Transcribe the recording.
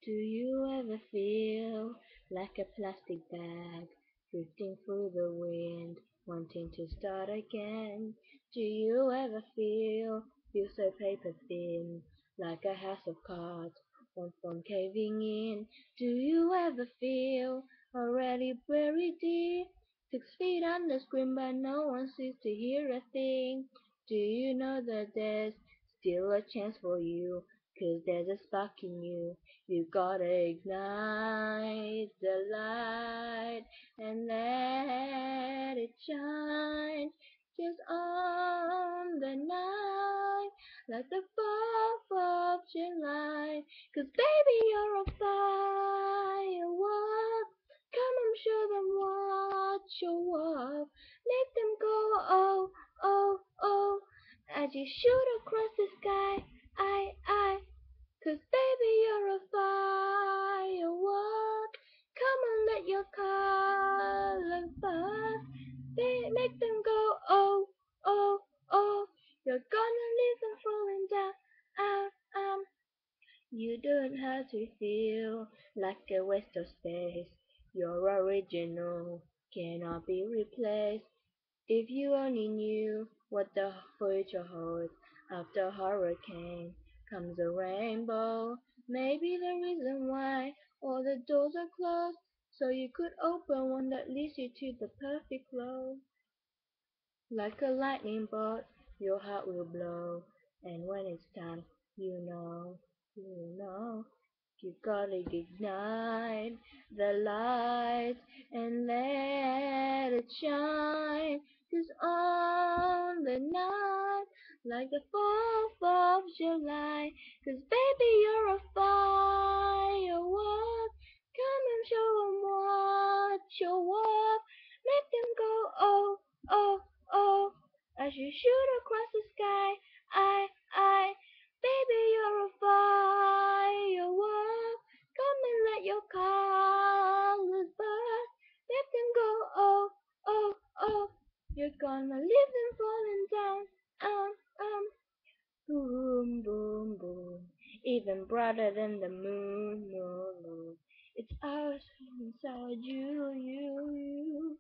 Do you ever feel like a plastic bag drifting through the wind, wanting to start again? Do you ever feel so paper thin, like a house of cards, one from caving in? Do you ever feel already buried deep, 6 feet under screen, but no one seems to hear a thing? Do you know that there's still a chance for you, 'cause there's a spark in you? You gotta ignite the light and let it shine just on the night like the 4th of July. 'Cause baby, you're a firework. Come and show them what you're worth. Make them go oh, oh, oh as you shoot across the sky. I 'Cause baby, you're a firework. Come and let your colors burst. They make them go oh, oh, oh. You're gonna leave them falling down. Um, um. You don't have to feel like a waste of space. Your original cannot be replaced. If you only knew what the future holds, after hurricane comes a rainbow. Maybe the reason why all the doors are closed, so you could open one that leads you to the perfect flow. Like a lightning bolt, your heart will blow, and when it's time, you know, you gotta ignite the light and let it shine. 'Cause on the night, like the 4th of July, 'cause baby, you're a firework. Come and show 'em what you're worth. Make them go oh, oh, oh, as you shoot across the sky. I, baby, you're a firework. Come and let your colors burst. Let them go, oh, oh, oh. You're gonna leave them falling down. Um, um. Boom, boom, boom. Even brighter than the moon, moon, moon. It's ours inside you, you, you.